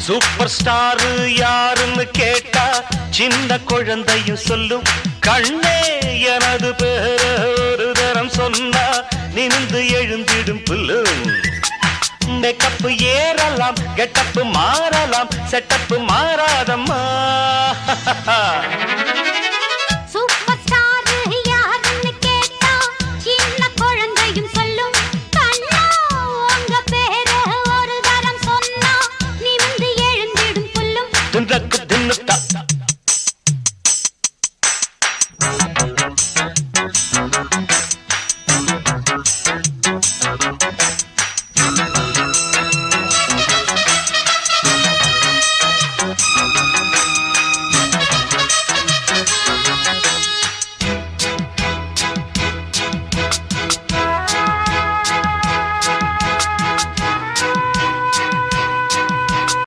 Super star யாருன்னு கேட்டா சின்ன குழந்தையும் சொல்லும். கண்ணே எனது பேர ஒரு தரம் சொன்னா நிமிந்து எழுந்திடும் புல்லும். மேக்கப்பு ஏறலாம், கெட்டப்பு மாறலாம், செட்டப்பு மாறாதம்மா.